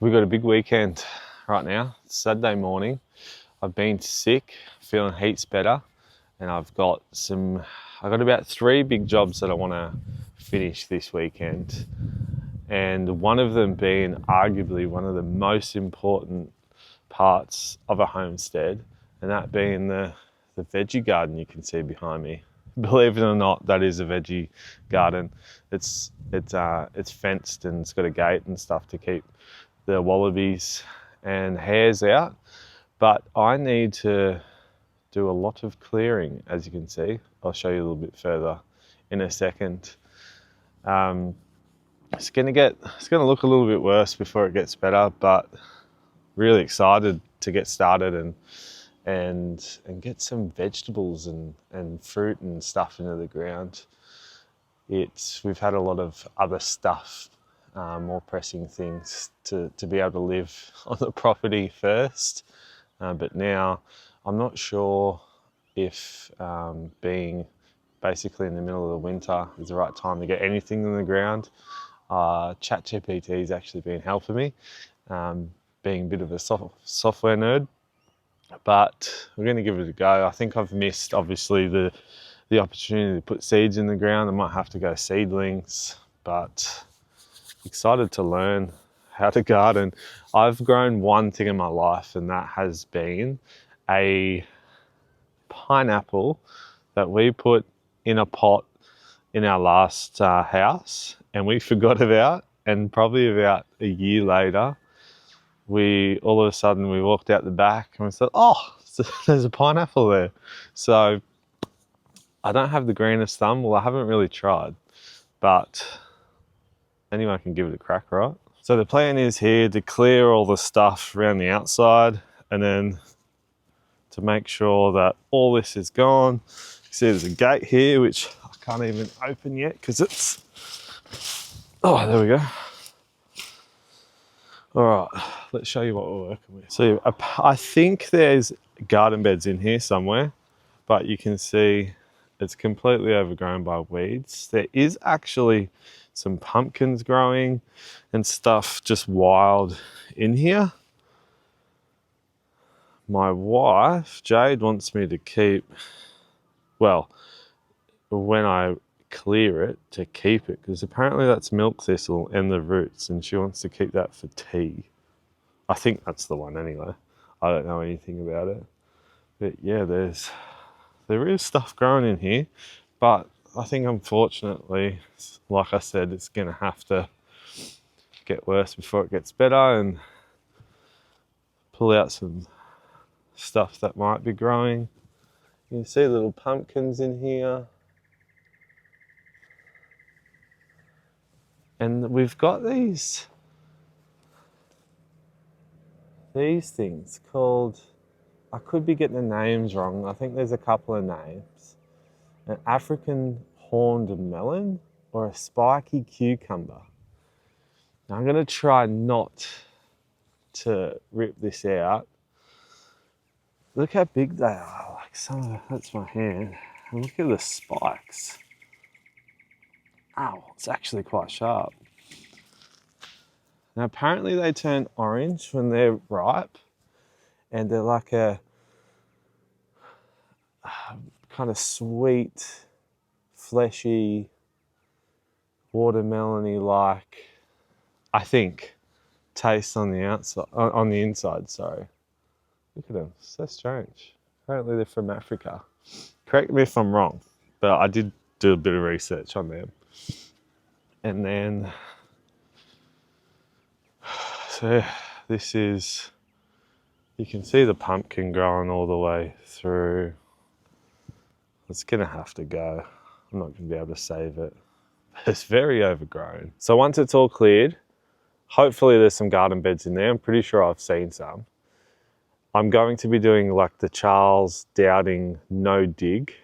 We've got a big weekend right now. It's Saturday morning. I've been sick, feeling heaps better, and I've got about 3 big jobs that I want to finish this weekend. And one of them being arguably one of the most important parts of a homestead, and that being the veggie garden you can see behind me. Believe it or not, that is a veggie garden. It's fenced and it's got a gate and stuff to keep the wallabies and hares out. But I need to do a lot of clearing, as you can see. I'll show you a little bit further in a second. It's gonna look a little bit worse before it gets better, but really excited to get started and get some vegetables and fruit and stuff into the ground. We've had a lot of other stuff, more pressing things to be able to live on the property first. But now I'm not sure if being basically in the middle of the winter is the right time to get anything in the ground. ChatGPT has actually been helping me, being a bit of a software nerd, but we're going to give it a go. I think I've missed, obviously, the opportunity to put seeds in the ground. I might have to go seedlings, but excited to learn how to garden. I've grown one thing in my life, and that has been a pineapple that we put in a pot in our last house, and we forgot about, and probably about a year later, all of a sudden we walked out the back and we thought, oh, there's a pineapple there. So I don't have the greenest thumb. Well, I haven't really tried, but anyone can give it a crack, right? So the plan is here to clear all the stuff around the outside, and then to make sure that all this is gone. You see there's a gate here, which I can't even open yet because oh, there we go. All right, let's show you what we're working with. So I think there's garden beds in here somewhere, but you can see it's completely overgrown by weeds. There is actually some pumpkins growing and stuff just wild in here. My wife, Jade, wants me to keep, well, when I clear it, to keep it, because apparently that's milk thistle and the roots, and she wants to keep that for tea. I think that's the one anyway. I don't know anything about it. But yeah, there is stuff growing in here, but I think unfortunately, like I said, it's going to have to get worse before it gets better, and pull out some stuff that might be growing. You can see little pumpkins in here. And we've got these things called, I could be getting the names wrong, I think there's a couple of names. An African horned melon or a spiky cucumber. Now I'm going to try not to rip this out. Look how big they are, like that's my hand. And look at the spikes. Ow, it's actually quite sharp. Now apparently they turn orange when they're ripe, and they're like a kind of sweet, fleshy, watermelony like, I think, taste on the outside, on the inside, sorry. Look at them, so strange. Apparently they're from Africa. Correct me if I'm wrong, but I did do a bit of research on them. And then, so this is, you can see the pumpkin growing all the way through. It's gonna have to go. I'm not gonna be able to save it. It's very overgrown. So once it's all cleared, hopefully there's some garden beds in there. I'm pretty sure I've seen some. I'm going to be doing like the Charles Dowding no dig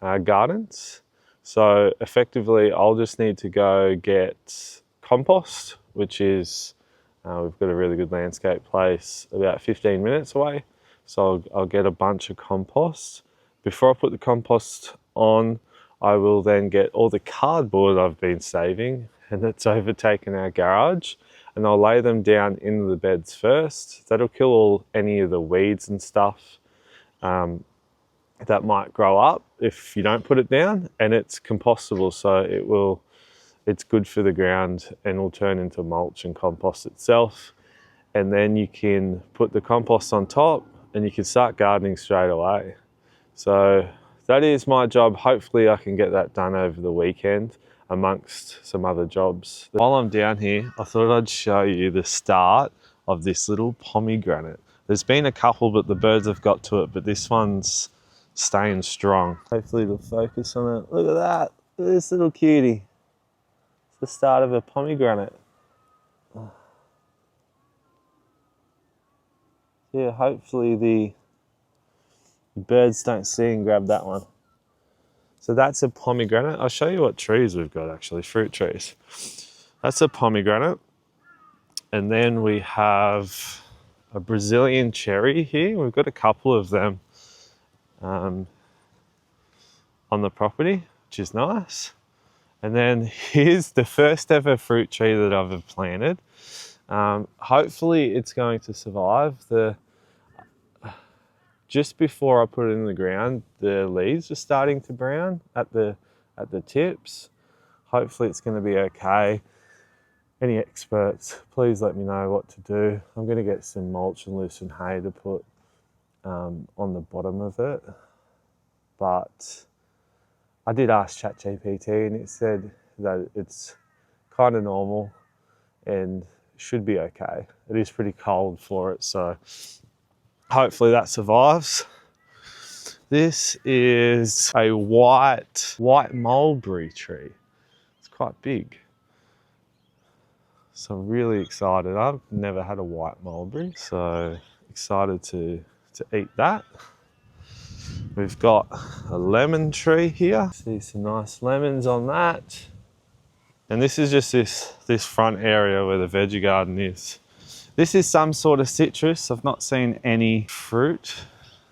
gardens. So effectively, I'll just need to go get compost, which is, we've got a really good landscape place about 15 minutes away. So I'll get a bunch of compost. Before I put the compost on, I will then get all the cardboard I've been saving, and it's overtaken our garage. and I'll lay them down into the beds first. That'll kill any of the weeds and stuff that might grow up if you don't put it down, and it's compostable, so it's good for the ground and will turn into mulch and compost itself. And then you can put the compost on top and you can start gardening straight away. So that is my job. Hopefully I can get that done over the weekend amongst some other jobs. While I'm down here, I thought I'd show you the start of this little pomegranate. There's been a couple, but the birds have got to it, but this one's staying strong. Hopefully it'll focus on it. Look at that, look at this little cutie. It's the start of a pomegranate. Yeah, hopefully the birds don't see and grab that one. So that's a pomegranate. I'll show you what trees we've got actually, fruit trees. That's a pomegranate. And then we have a Brazilian cherry here. We've got a couple of them on the property, which is nice. And then here's the first ever fruit tree that I've ever planted. Hopefully it's going to survive. Just before I put it in the ground, the leaves are starting to brown at the tips. Hopefully it's going to be okay. Any experts, please let me know what to do. I'm going to get some mulch and loosen hay to put on the bottom of it. But I did ask ChatGPT and it said that it's kind of normal and should be okay. It is pretty cold for it, so hopefully that survives. This is a white mulberry tree. It's quite big. So I'm really excited. I've never had a white mulberry, so excited to eat that. We've got a lemon tree here. See some nice lemons on that. And this is just this front area where the veggie garden is. This is some sort of citrus. I've not seen any fruit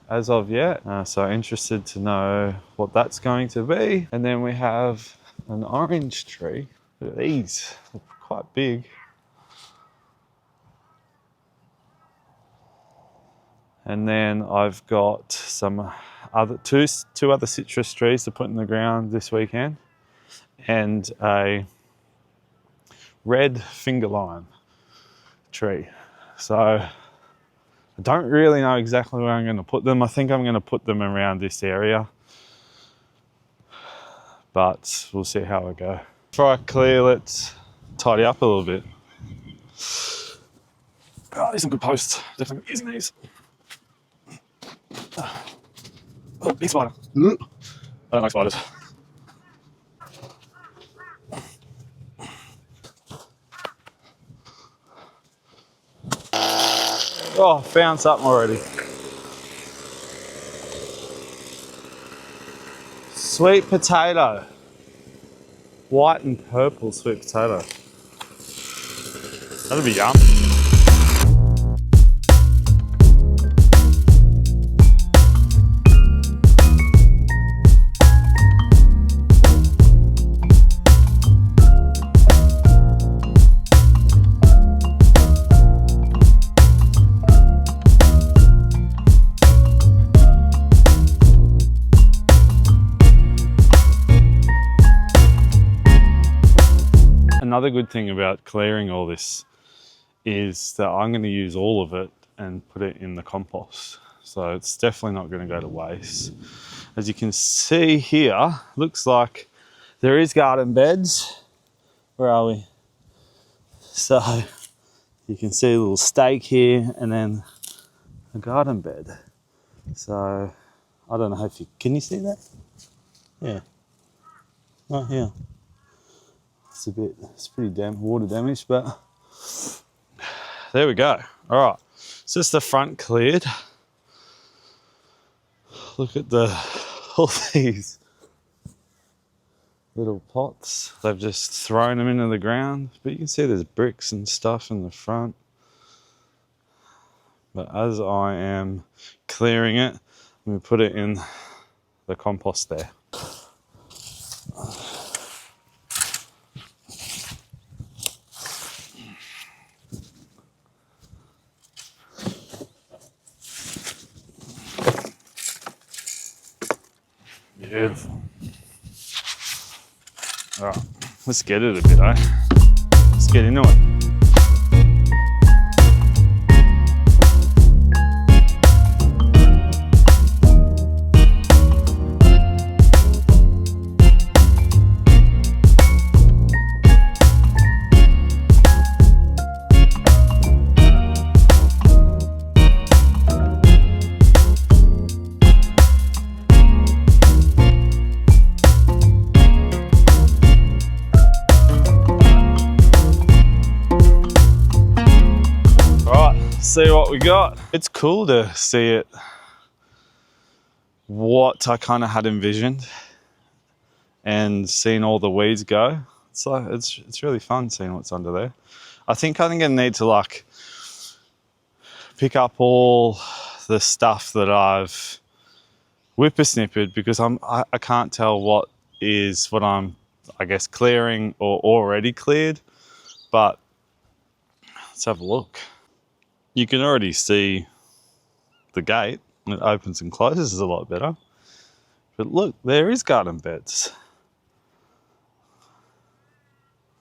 as of yet. So interested to know what that's going to be. And then we have an orange tree. Look at these, they're quite big. And then I've got some other two other citrus trees to put in the ground this weekend, and a red finger lime tree. So I don't really know exactly where I'm going to put them. I think I'm going to put them around this area, but we'll see how I go. Before I clear, let's tidy up a little bit. Oh, these are some good posts. Definitely using these. Oh, big spider. I don't like spiders. Oh, found something already. Sweet potato. White and purple sweet potato. That'll be yum. Another good thing about clearing all this is that I'm going to use all of it and put it in the compost. So it's definitely not going to go to waste. As you can see here, looks like there is garden beds. Where are we? So you can see a little stake here and then a garden bed. So I don't know if you, can you see that? Yeah, right here. It's pretty water damaged, but there we go. All right, so it's the front cleared. Look at all these little pots. They've just thrown them into the ground, but you can see there's bricks and stuff in the front. But as I am clearing it, I'm going to put it in the compost there. Beautiful. All right, let's get it a bit, eh? Let's get into it. See what we got. It's cool to see it, what I kind of had envisioned, and seeing all the weeds go. It's like it's really fun seeing what's under there. I think I'm gonna need to like pick up all the stuff that I've whippersnippered, because I can't tell what I'm, I guess, clearing or already cleared. But let's have a look. You can already see the gate. It opens and closes a lot better. But look, there is garden beds.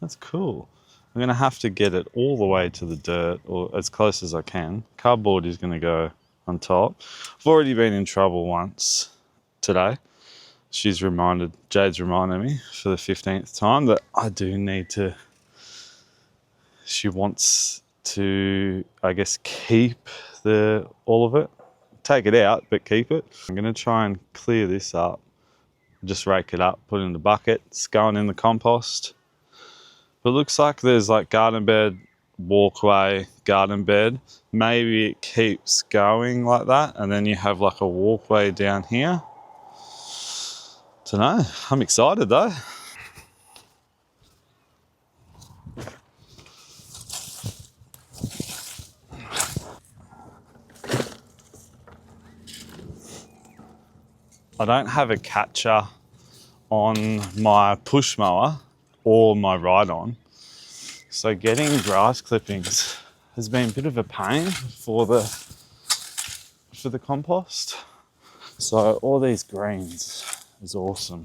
That's cool. I'm going to have to get it all the way to the dirt, or as close as I can. Cardboard is going to go on top. I've already been in trouble once today. Jade's reminded me for the 15th time that I do need to, she wants to, I guess, keep all of it. Take it out, but keep it. I'm going to try and clear this up. Just rake it up, put it in the bucket. It's going in the compost. But it looks like there's like garden bed, walkway, garden bed. Maybe it keeps going like that, and then you have like a walkway down here. Dunno. I'm excited though. I don't have a catcher on my push mower or my ride-on, so getting grass clippings has been a bit of a pain for the compost. So all these greens is awesome.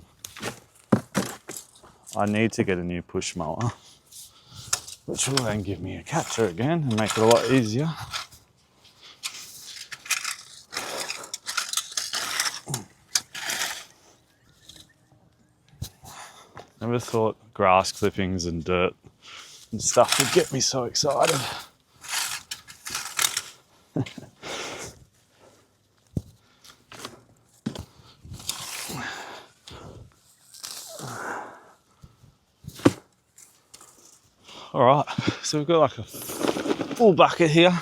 I need to get a new push mower, which will then give me a catcher again and make it a lot easier. Never thought grass clippings and dirt and stuff would get me so excited. All right, so we've got like a full bucket here.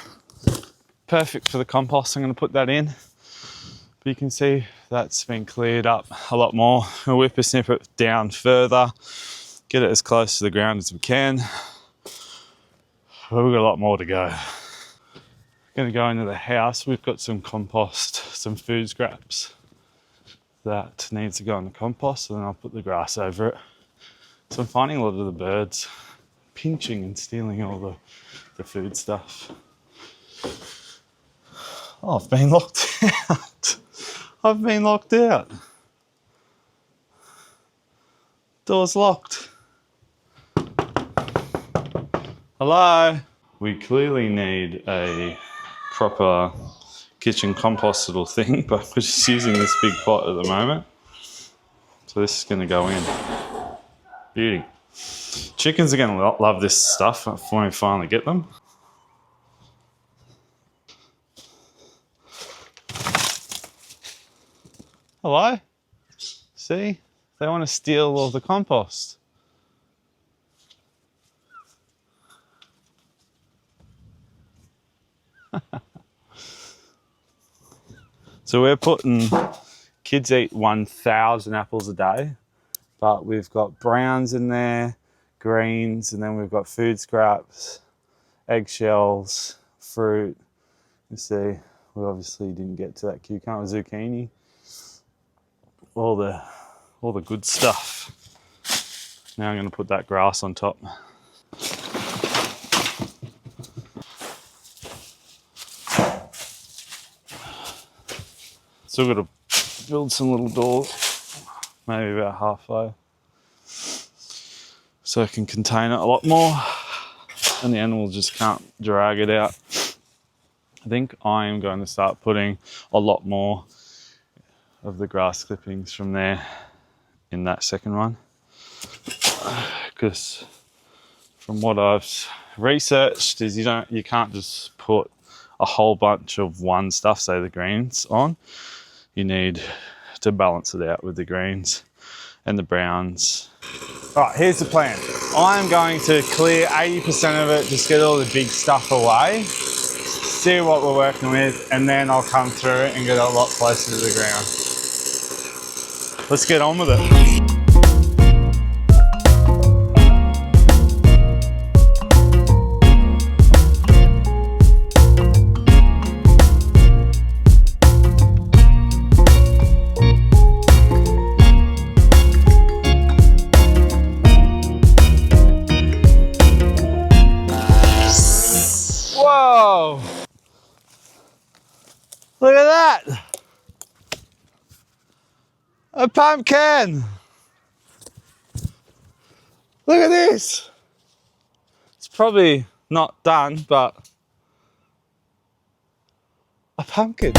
Perfect for the compost. I'm going to put that in. But you can see that's been cleared up a lot more. We'll whippersnip it down further, get it as close to the ground as we can. But we've got a lot more to go. Going to go into the house. We've got some compost, some food scraps that needs to go in the compost, and then I'll put the grass over it. So I'm finding a lot of the birds pinching and stealing all the food stuff. Oh, I've been locked out. I've been locked out. Door's locked. Hello? We clearly need a proper kitchen compost little thing, but we're just using this big pot at the moment. So this is going to go in. Beauty. Chickens are going to love this stuff when we finally get them. Hello? See? They want to steal all the compost. So we're putting, kids eat 1,000 apples a day, but we've got browns in there, greens, and then we've got food scraps, eggshells, fruit. You see, we obviously didn't get to that cucumber, zucchini, all the good stuff. Now I'm going to put that grass on top. Still got to build some little doors. maybe about halfway. So it can contain it a lot more and the animal just can't drag it out. I think I am going to start putting a lot more of the grass clippings from there in that second one, because from what I've researched is you can't just put a whole bunch of one stuff, say the greens, on. You need to balance it out with the greens and the browns. All right, here's the plan. I'm going to clear 80% of it, just get all the big stuff away, see what we're working with, and then I'll come through and get a lot closer to the ground. Let's get on with it. Whoa! Look at that! A pumpkin! Look at this! It's probably not done, but a pumpkin.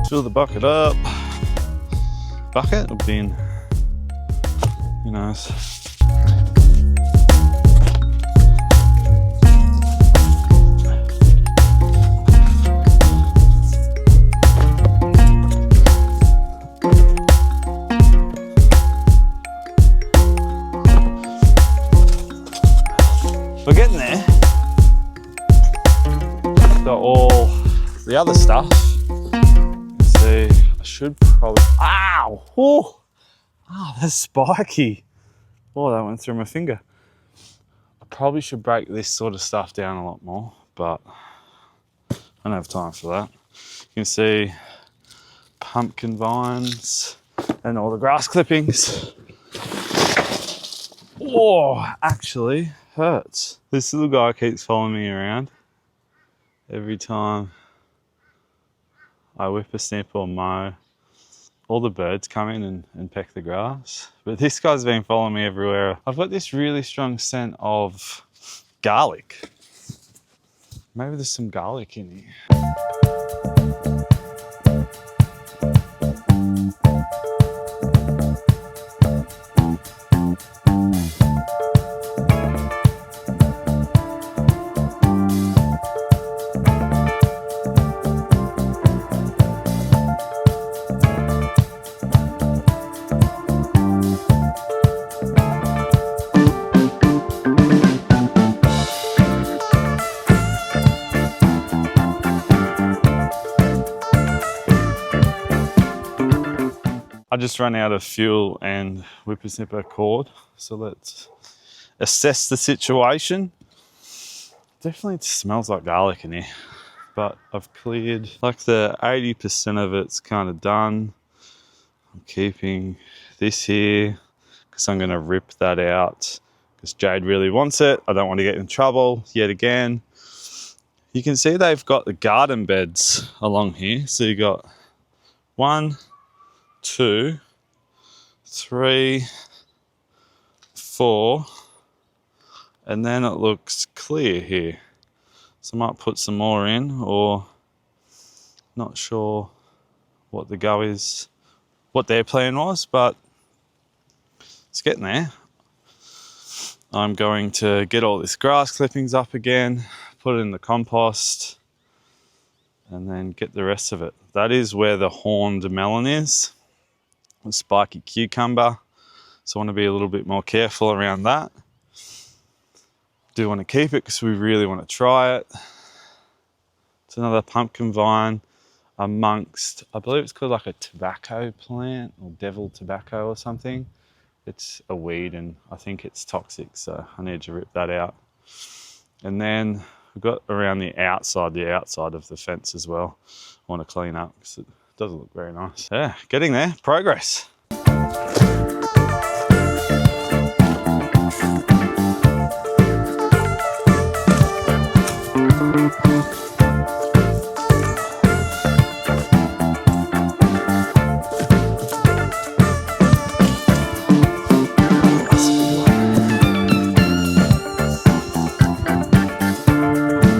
Fill the bucket up. Bucket or bin? Who knows? We're getting there. So all the other stuff. I should probably, ow, oh, that's spiky. Oh, that went through my finger. I probably should break this sort of stuff down a lot more, but I don't have time for that. You can see pumpkin vines and all the grass clippings. Oh, actually hurts. This little guy keeps following me around every time I whip a snip or mow. All the birds come in and peck the grass. But this guy's been following me everywhere. I've got this really strong scent of garlic. Maybe there's some garlic in here. I just ran out of fuel and whippersnipper cord, so let's assess the situation. Definitely smells like garlic in here, but I've cleared like the 80% of it's kind of done. I'm keeping this here because I'm going to rip that out because Jade really wants it. I don't want to get in trouble yet again. You can see they've got the garden beds along here. So you got 1, 2, 3, 4, and then it looks clear here. So I might put some more in, or not sure what the go is, what their plan was, but it's getting there. I'm going to get all this grass clippings up again, put it in the compost, and then get the rest of it. That is where the horned melon is. A spiky cucumber, so I want to be a little bit more careful around that. Do want to keep it because we really want to try it. It's another pumpkin vine. amongst, I believe it's called like a tobacco plant or devil tobacco or something. It's a weed and I think it's toxic, so I need to rip that out. And then we've got around the outside of the fence as well. I want to clean up because it doesn't look very nice. Yeah, getting there, progress.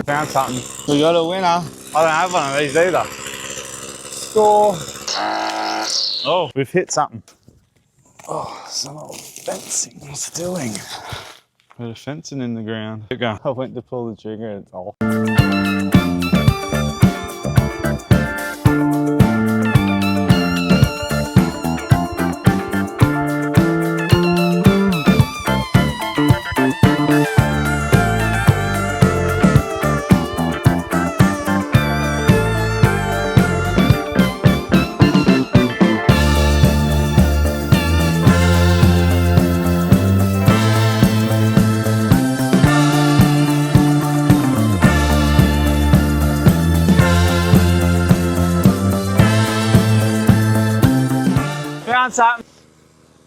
Found something. We got a winner. I don't have one of these either. Score. Oh, we've hit something. Oh, some old fencing. What's it doing? Got a fencing in the ground. Keep going. I went to pull the trigger and it's off. Found something.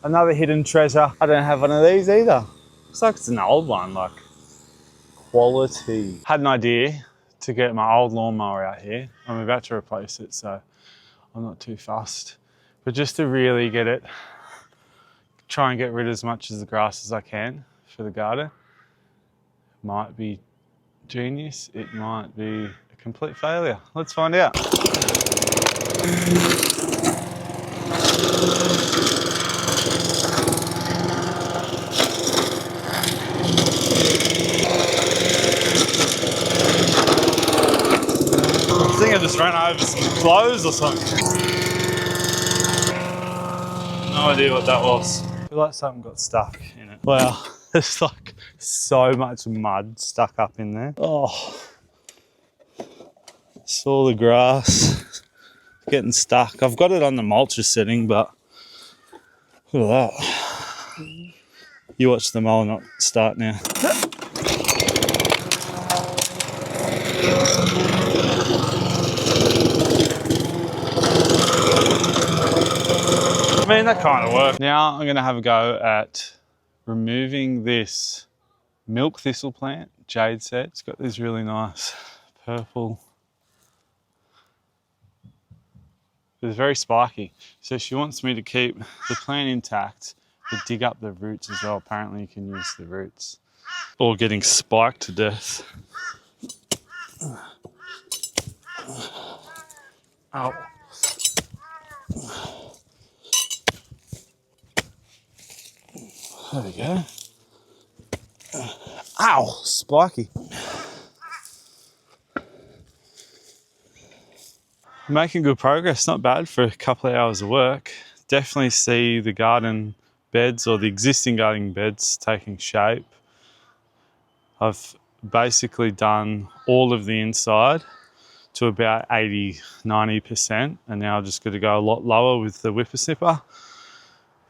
Another hidden treasure. I don't have one of these either. Looks like it's an old one, like quality. Had an idea to get my old lawnmower out here. I'm about to replace it, so I'm not too fussed. But just to really get it, try and get rid of as much of the grass as I can for the garden. Might be genius, it might be a complete failure. Let's find out. I think I just ran over some clothes or something. No idea what that was. I feel like something got stuck in it. Wow, there's like so much mud stuck up in there. Oh, it's all the grass getting stuck. I've got it on the mulcher setting, but look at that. You watch the mower not start now. I mean, that kind of worked. Now I'm gonna have a go at removing this milk thistle plant. Jade said it's got these really nice purple. It's very spiky. So she wants me to keep the plant intact, but dig up the roots as well. Apparently you can use the roots. Or getting spiked to death. Ow. There we go. Ow, spiky. Making good progress, not bad for a couple of hours of work. Definitely see the garden beds or the existing garden beds taking shape. I've basically done all of the inside to about 80–90%, and now I've just got to go a lot lower with the whippersnipper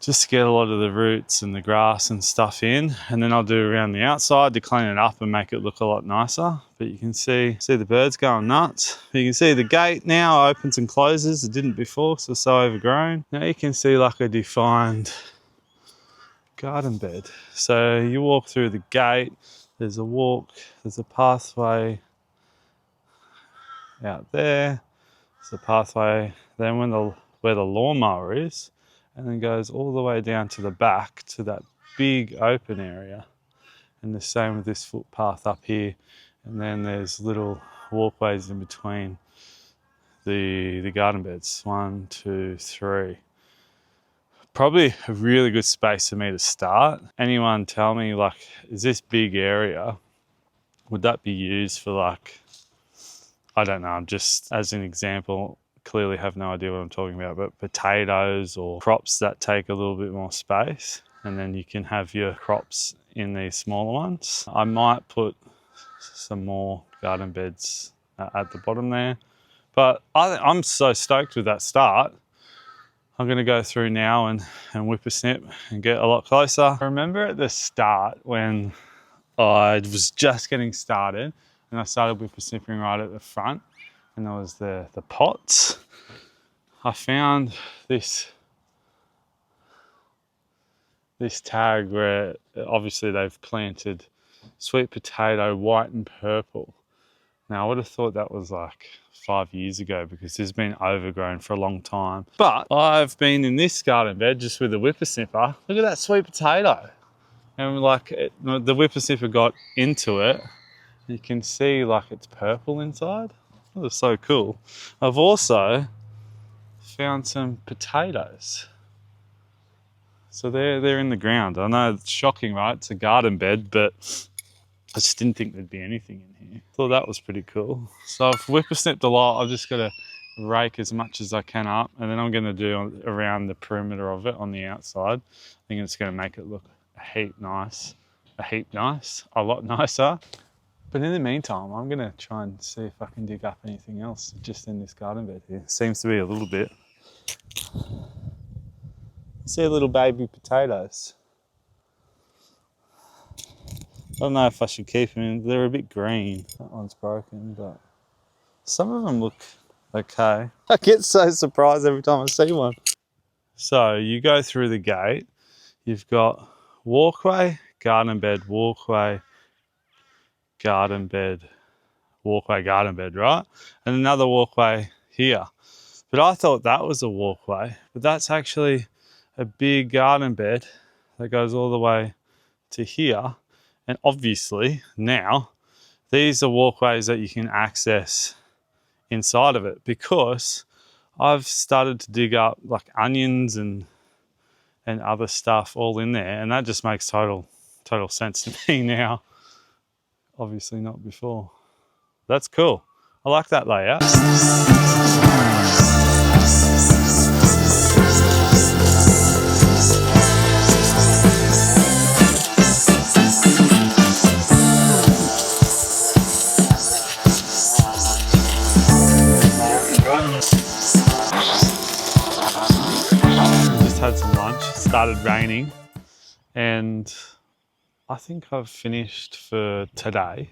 just to get a lot of the roots and the grass and stuff in, and then I'll do around the outside to clean it up and make it look a lot nicer. But you can see the birds going nuts. You can see the gate now opens and closes. It didn't before, so it's so overgrown. Now you can see like a defined garden bed. So you walk through the gate, there's a pathway out there. There's a pathway then where the lawnmower is, and then goes all the way down to the back to that big open area. And the same with this footpath up here. And then there's little walkways in between the garden beds. 1, 2, 3. Probably a really good space for me to start. Anyone tell me, like, is this big area, would that be used for, like, I don't know, I'm just, as an example, clearly have no idea what I'm talking about, but potatoes or crops that take a little bit more space, and then you can have your crops in these smaller ones. I might put some more garden beds at the bottom there, But I'm so stoked with that start. I'm going to go through now and whip a snip and get a lot closer. I remember at the start when I was just getting started and I started whipper snipping right at the front, and there was the pots. I found this tag where obviously they've planted sweet potato, white and purple. Now I would have thought that was like 5 years ago because it's been overgrown for a long time. But I've been in this garden bed just with a whipper snipper. Look at that sweet potato. And like the whipper snipper got into it. You can see like it's purple inside. That was so cool. I've also found some potatoes. So they're in the ground. I know it's shocking, right? It's a garden bed, but I just didn't think there'd be anything in here. Thought that was pretty cool. So I've whipper snipped a lot. I've just got to rake as much as I can up, and then I'm going to do around the perimeter of it on the outside. I think it's going to make it look a lot nicer. But in the meantime, I'm going to try and see if I can dig up anything else just in this garden bed here. Seems to be a little bit. See little baby potatoes. I don't know if I should keep them in. They're a bit green. That one's broken, but some of them look okay. I get so surprised every time I see one. So you go through the gate. You've got walkway, garden bed, walkway, garden bed, walkway, garden bed, right? And another walkway here. But I thought that was a walkway, but that's actually a big garden bed that goes all the way to here. And obviously now these are walkways that you can access inside of it, because I've started to dig up like onions and other stuff all in there, and that just makes total sense to me now. Obviously not before. That's cool. I like that layout. Just had some lunch. It started raining, and I think I've finished for today.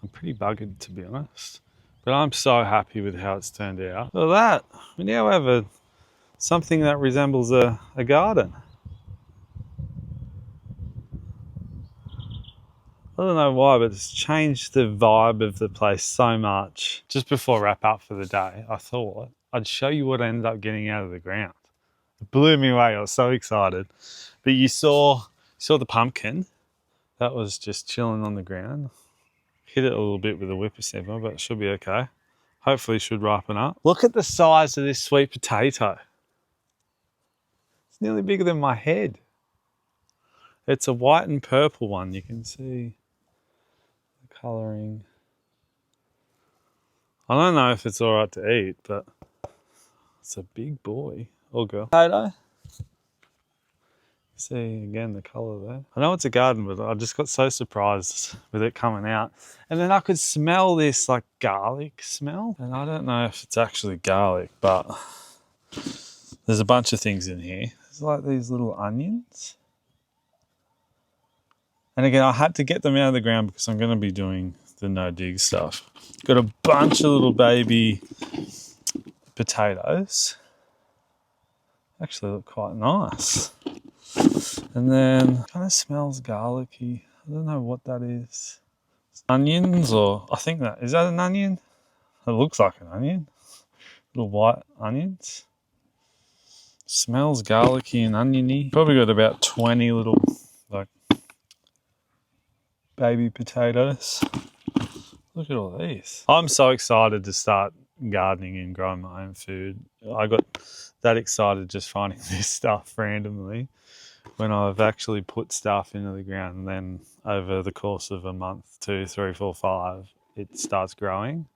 I'm pretty buggered, to be honest, but I'm so happy with how it's turned out. Look at that. We now have something that resembles a garden. I don't know why, but it's changed the vibe of the place so much. Just before I wrap up for the day, I thought I'd show you what I ended up getting out of the ground. It blew me away. I was so excited. But you saw the pumpkin that was just chilling on the ground. Hit it a little bit with a whipper snipper, but it should be okay. Hopefully it should ripen up. Look at the size of this sweet potato. It's nearly bigger than my head. It's a white and purple one. You can see the colouring. I don't know if it's all right to eat, but it's a big boy or girl. Potato. See again the colour there. I know it's a garden, but I just got so surprised with it coming out. And then I could smell this like garlic smell. And I don't know if it's actually garlic, but there's a bunch of things in here. There's like these little onions. And again, I had to get them out of the ground because I'm going to be doing the no dig stuff. Got a bunch of little baby potatoes. Actually look quite nice. And then it kind of smells garlicky. I don't know what that is. Onions, or I think is that an onion? It looks like an onion. Little white onions. Smells garlicky and oniony. Probably got about 20 little like baby potatoes. Look at all these. I'm so excited to start gardening and growing my own food. I got that excited just finding this stuff randomly, when I've actually put stuff into the ground, and then over the course of a month, 2, 3, 4, 5, it starts growing.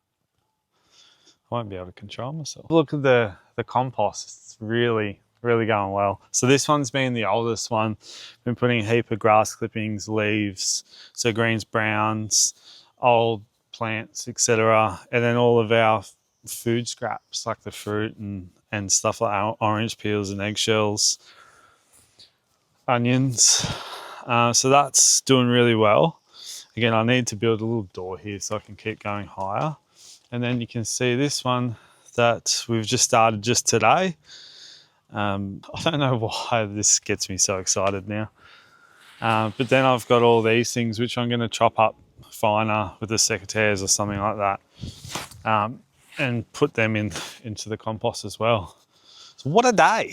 I won't be able to control myself. Look at the compost. It's really going well. So this one's been the oldest one. Been putting a heap of grass clippings, leaves, so greens, browns, old plants, etc. And then all of our food scraps like the fruit and stuff like orange peels and eggshells, onions. So that's doing really well. Again, I need to build a little door here so I can keep going higher. And then you can see this one that we've just started just today. I don't know why this gets me so excited now. But then I've got all these things which I'm going to chop up finer with the secateurs or something like that, and put them into the compost as well. So what a day!